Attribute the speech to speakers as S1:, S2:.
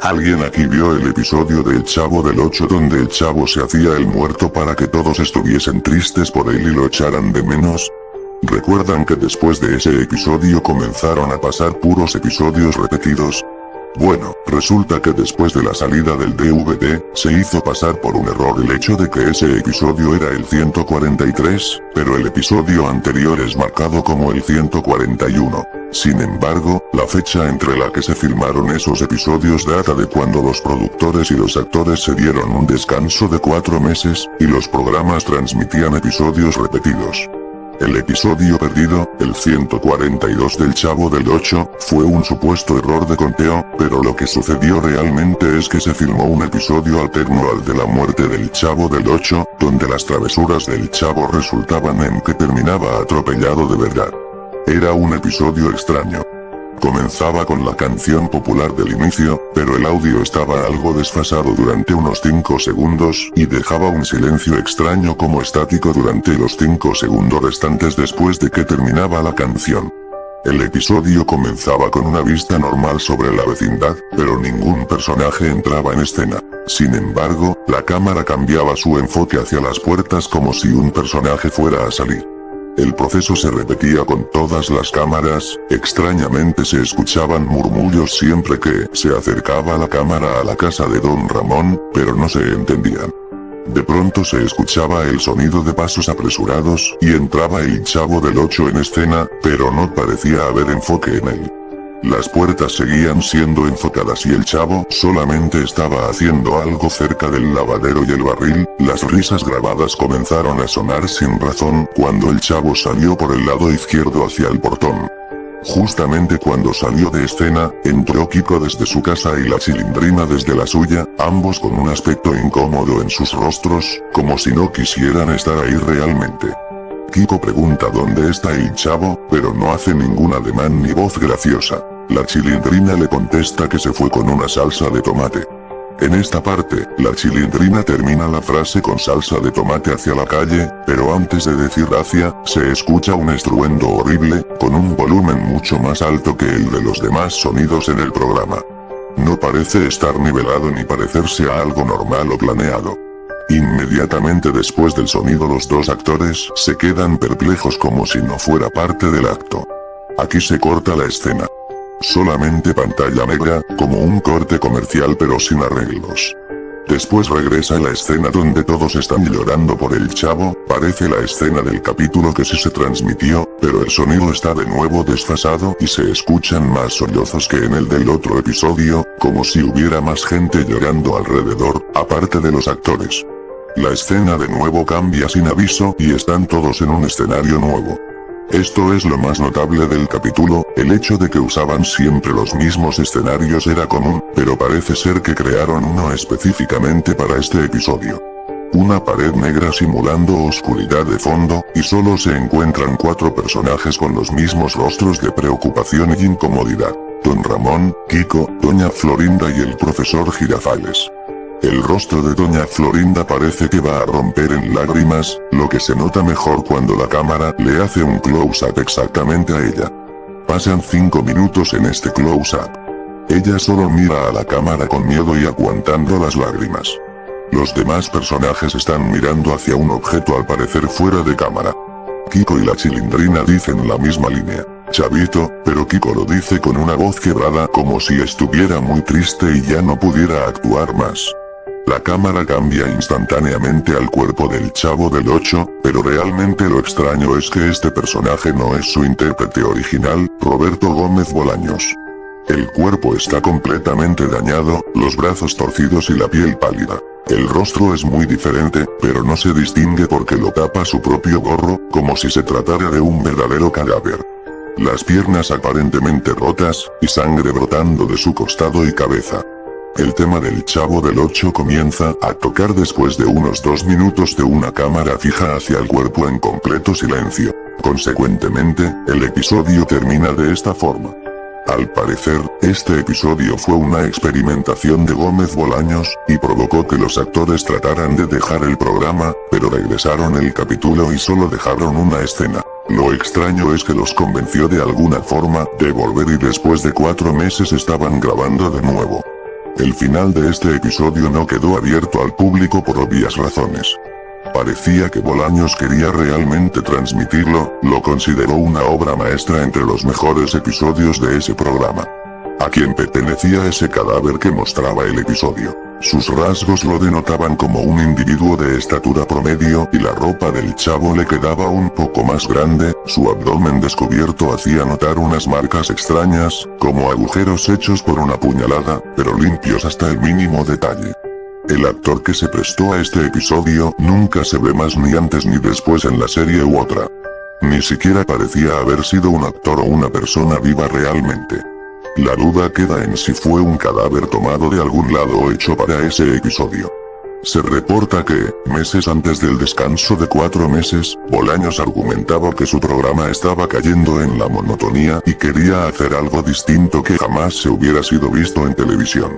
S1: ¿Alguien aquí vio el episodio del Chavo del 8 donde el chavo se hacía el muerto para que todos estuviesen tristes por él y lo echaran de menos? ¿Recuerdan que después de ese episodio comenzaron a pasar puros episodios repetidos? Bueno, resulta que después de la salida del DVD, se hizo pasar por un error el hecho de que ese episodio era el 143, pero el episodio anterior es marcado como el 141. Sin embargo, la fecha entre la que se filmaron esos episodios data de cuando los productores y los actores se dieron un descanso de 4 meses, y los programas transmitían episodios repetidos. El episodio perdido, el 142 del Chavo del 8, fue un supuesto error de conteo, pero lo que sucedió realmente es que se filmó un episodio alterno al de la muerte del Chavo del 8, donde las travesuras del Chavo resultaban en que terminaba atropellado de verdad. Era un episodio extraño. Comenzaba con la canción popular del inicio, pero el audio estaba algo desfasado durante unos 5 segundos y dejaba un silencio extraño como estático durante los 5 segundos restantes después de que terminaba la canción. El episodio comenzaba con una vista normal sobre la vecindad, pero ningún personaje entraba en escena. Sin embargo, la cámara cambiaba su enfoque hacia las puertas como si un personaje fuera a salir. El proceso se repetía con todas las cámaras, extrañamente se escuchaban murmullos siempre que se acercaba la cámara a la casa de Don Ramón, pero no se entendían. De pronto se escuchaba el sonido de pasos apresurados y entraba el Chavo del 8 en escena, pero no parecía haber enfoque en él. Las puertas seguían siendo enfocadas y el chavo solamente estaba haciendo algo cerca del lavadero y el barril. Las risas grabadas comenzaron a sonar sin razón cuando el chavo salió por el lado izquierdo hacia el portón. Justamente cuando salió de escena, entró Kiko desde su casa y la Chilindrina desde la suya, ambos con un aspecto incómodo en sus rostros, como si no quisieran estar ahí realmente. Kiko pregunta dónde está el chavo, pero no hace ningún ademán ni voz graciosa. La Chilindrina le contesta que se fue con una salsa de tomate. En esta parte, la Chilindrina termina la frase con salsa de tomate hacia la calle, pero antes de decir hacia, se escucha un estruendo horrible, con un volumen mucho más alto que el de los demás sonidos en el programa. No parece estar nivelado ni parecerse a algo normal o planeado. Inmediatamente después del sonido los dos actores se quedan perplejos como si no fuera parte del acto. Aquí se corta la escena. Solamente pantalla negra, como un corte comercial pero sin arreglos. Después regresa la escena donde todos están llorando por el chavo, parece la escena del capítulo que sí se transmitió, pero el sonido está de nuevo desfasado y se escuchan más sollozos que en el del otro episodio, como si hubiera más gente llorando alrededor, aparte de los actores. La escena de nuevo cambia sin aviso y están todos en un escenario nuevo. Esto es lo más notable del capítulo, el hecho de que usaban siempre los mismos escenarios era común, pero parece ser que crearon uno específicamente para este episodio. Una pared negra simulando oscuridad de fondo, y solo se encuentran 4 personajes con los mismos rostros de preocupación y incomodidad: Don Ramón, Kiko, Doña Florinda y el profesor Girafales. El rostro de Doña Florinda parece que va a romper en lágrimas, lo que se nota mejor cuando la cámara le hace un close-up exactamente a ella. Pasan 5 minutos en este close-up. Ella solo mira a la cámara con miedo y aguantando las lágrimas. Los demás personajes están mirando hacia un objeto al parecer fuera de cámara. Kiko y la Chilindrina dicen la misma línea: Chavito, pero Kiko lo dice con una voz quebrada como si estuviera muy triste y ya no pudiera actuar más. La cámara cambia instantáneamente al cuerpo del Chavo del 8, pero realmente lo extraño es que este personaje no es su intérprete original, Roberto Gómez Bolaños. El cuerpo está completamente dañado, los brazos torcidos y la piel pálida. El rostro es muy diferente, pero no se distingue porque lo tapa su propio gorro, como si se tratara de un verdadero cadáver. Las piernas aparentemente rotas, y sangre brotando de su costado y cabeza. El tema del Chavo del 8 comienza a tocar después de unos 2 minutos de una cámara fija hacia el cuerpo en completo silencio. Consecuentemente, el episodio termina de esta forma. Al parecer, este episodio fue una experimentación de Gómez Bolaños, y provocó que los actores trataran de dejar el programa, pero regresaron el capítulo y solo dejaron una escena. Lo extraño es que los convenció de alguna forma de volver y después de 4 meses estaban grabando de nuevo. El final de este episodio no quedó abierto al público por obvias razones. Parecía que Bolaños quería realmente transmitirlo, lo consideró una obra maestra entre los mejores episodios de ese programa. ¿A quién pertenecía ese cadáver que mostraba el episodio? Sus rasgos lo denotaban como un individuo de estatura promedio y la ropa del chavo le quedaba un poco más grande, su abdomen descubierto hacía notar unas marcas extrañas, como agujeros hechos por una puñalada, pero limpios hasta el mínimo detalle. El actor que se prestó a este episodio nunca se ve más ni antes ni después en la serie u otra. Ni siquiera parecía haber sido un actor o una persona viva realmente. La duda queda en si fue un cadáver tomado de algún lado o hecho para ese episodio. Se reporta que, meses antes del descanso de 4 meses, Bolaños argumentaba que su programa estaba cayendo en la monotonía y quería hacer algo distinto que jamás se hubiera sido visto en televisión.